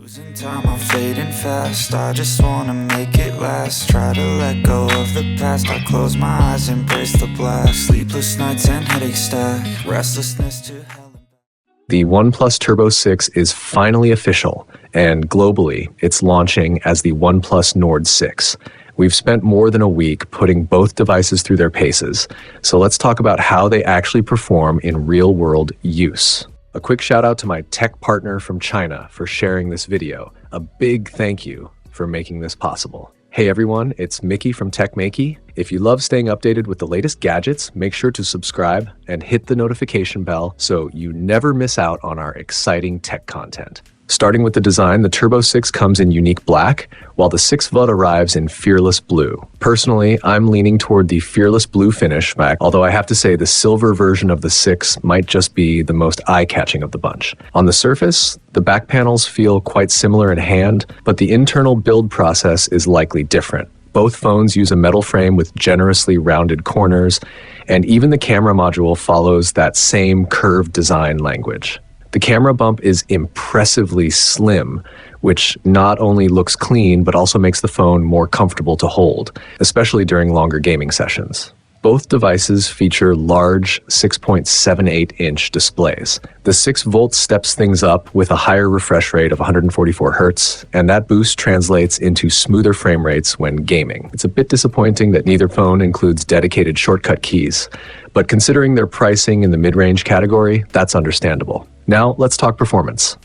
Losing time, I'm fading fast. I just wanna make it last. Try to let go of the past. I close my eyes, embrace the blast. Sleepless nights and headaches stack. Restlessness to hell. The OnePlus Turbo 6 is finally official, and globally, it's launching as the OnePlus Nord 6. We've spent more than a week putting both devices through their paces, so let's talk about how they actually perform in real-world use. A quick shout out to my tech partner from China for sharing this video. A big thank you for making this possible. Hey everyone, it's Maiky from techmaiky. If you love staying updated with the latest gadgets, make sure to subscribe and hit the notification bell so you never miss out on our exciting tech content. Starting with the design, the Turbo 6 comes in unique black, while the 6V arrives in fearless blue. Personally, I'm leaning toward the fearless blue finish, although I have to say the silver version of the 6 might just be the most eye-catching of the bunch. On the surface, the back panels feel quite similar in hand, but the internal build process is likely different. Both phones use a metal frame with generously rounded corners, and even the camera module follows that same curved design language. The camera bump is impressively slim, which not only looks clean, but also makes the phone more comfortable to hold, especially during longer gaming sessions. Both devices feature large 6.78-inch displays. The 6V steps things up with a higher refresh rate of 144 Hz, and that boost translates into smoother frame rates when gaming. It's a bit disappointing that neither phone includes dedicated shortcut keys, but considering their pricing in the mid-range category, that's understandable. Now, let's talk performance.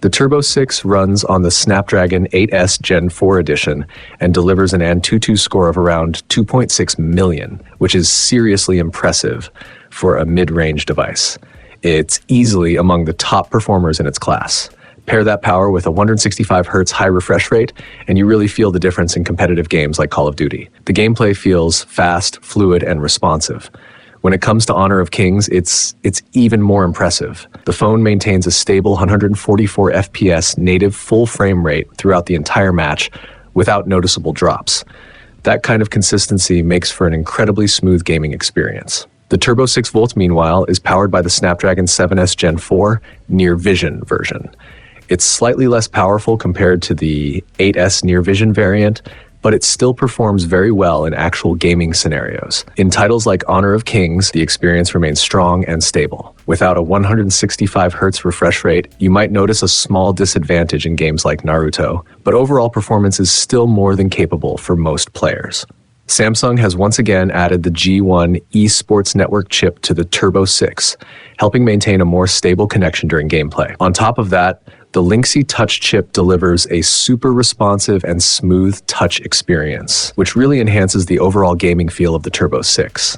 The Turbo 6 runs on the Snapdragon 8S Gen 4 edition and delivers an AnTuTu score of around 2.6 million, which is seriously impressive for a mid-range device. It's easily among the top performers in its class. Pair that power with a 165 Hz high refresh rate, and you really feel the difference in competitive games like Call of Duty. The gameplay feels fast, fluid, and responsive. When it comes to Honor of Kings, it's even more impressive. The phone maintains a stable 144 FPS native full frame rate throughout the entire match without noticeable drops. That kind of consistency makes for an incredibly smooth gaming experience. The Turbo 6V, meanwhile, is powered by the Snapdragon 7S Gen 4 Near Vision version. It's slightly less powerful compared to the 8S Near Vision variant, but it still performs very well in actual gaming scenarios. In titles like Honor of Kings, the experience remains strong and stable. Without a 165 Hz refresh rate, you might notice a small disadvantage in games like Naruto, but overall performance is still more than capable for most players. Samsung has once again added the G1 eSports Network chip to the Turbo 6, helping maintain a more stable connection during gameplay. On top of that, the Linksy Touch chip delivers a super responsive and smooth touch experience, which really enhances the overall gaming feel of the Turbo 6.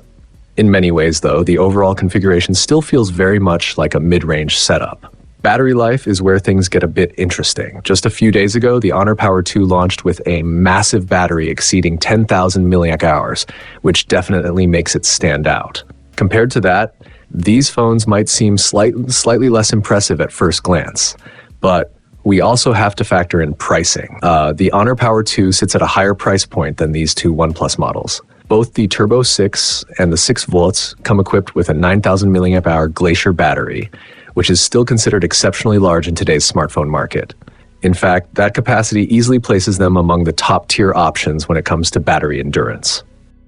In many ways, though, the overall configuration still feels very much like a mid-range setup. Battery life is where things get a bit interesting. Just a few days ago, the Honor Power 2 launched with a massive battery exceeding 10,000 mAh, which definitely makes it stand out. Compared to that, these phones might seem slightly less impressive at first glance. But we also have to factor in pricing. The Honor Power 2 sits at a higher price point than these two OnePlus models. Both the Turbo 6 and the 6V come equipped with a 9,000 mAh Glacier Battery, which is still considered exceptionally large in today's smartphone market. In fact, that capacity easily places them among the top-tier options when it comes to battery endurance.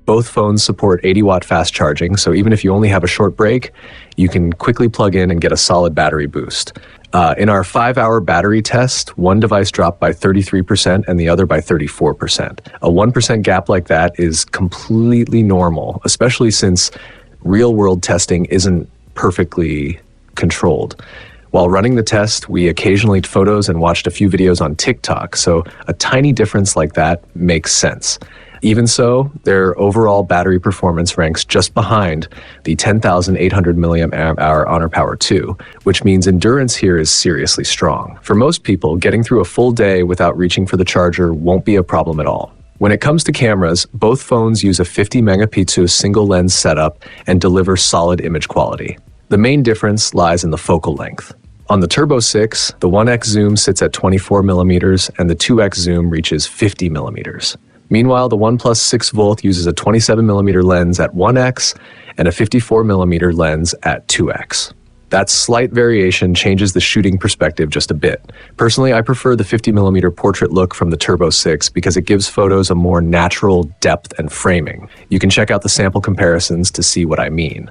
Both phones support 80-watt fast charging, so even if you only have a short break, you can quickly plug in and get a solid battery boost. In our 5-hour battery test, one device dropped by 33% and the other by 34%. A 1% gap like that is completely normal, especially since real-world testing isn't perfectly controlled. While running the test, we occasionally took photos and watched a few videos on TikTok, so a tiny difference like that makes sense. Even so, their overall battery performance ranks just behind the 10,800 mAh Honor Power 2, which means endurance here is seriously strong. For most people, getting through a full day without reaching for the charger won't be a problem at all. When it comes to cameras, both phones use a 50 megapixel single lens setup and deliver solid image quality. The main difference lies in the focal length. On the Turbo 6, the 1x zoom sits at 24 millimeters and the 2x zoom reaches 50 millimeters. Meanwhile, the OnePlus 6V uses a 27mm lens at 1x and a 54mm lens at 2x. That slight variation changes the shooting perspective just a bit. Personally, I prefer the 50mm portrait look from the Turbo 6 because it gives photos a more natural depth and framing. You can check out the sample comparisons to see what I mean.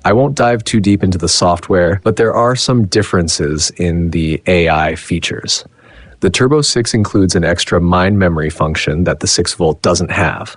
I won't dive too deep into the software, but there are some differences in the AI features. The Turbo 6 includes an extra mind memory function that the 6V doesn't have.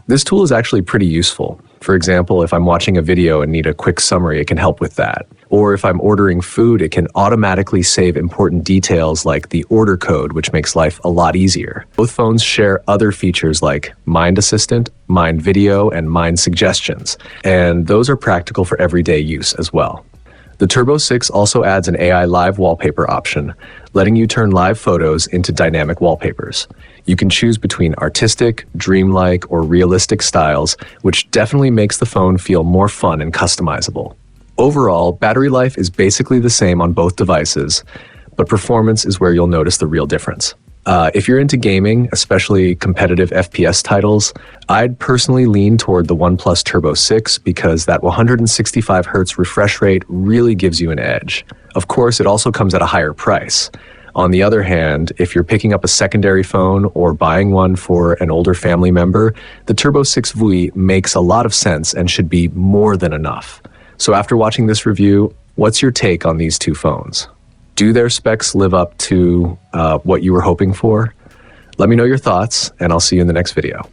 This tool is actually pretty useful. For example, if I'm watching a video and need a quick summary, it can help with that. Or if I'm ordering food, it can automatically save important details like the order code, which makes life a lot easier. Both phones share other features like Mind Assistant, Mind Video, and Mind Suggestions, and those are practical for everyday use as well. The Turbo 6 also adds an AI live wallpaper option, letting you turn live photos into dynamic wallpapers. You can choose between artistic, dreamlike, or realistic styles, which definitely makes the phone feel more fun and customizable. Overall, battery life is basically the same on both devices, but performance is where you'll notice the real difference. If you're into gaming, especially competitive FPS titles, I'd personally lean toward the OnePlus Turbo 6 because that 165Hz refresh rate really gives you an edge. Of course, it also comes at a higher price. On the other hand, if you're picking up a secondary phone or buying one for an older family member, the Turbo 6V makes a lot of sense and should be more than enough. So after watching this review, what's your take on these two phones? Do their specs live up to what you were hoping for? Let me know your thoughts, and I'll see you in the next video.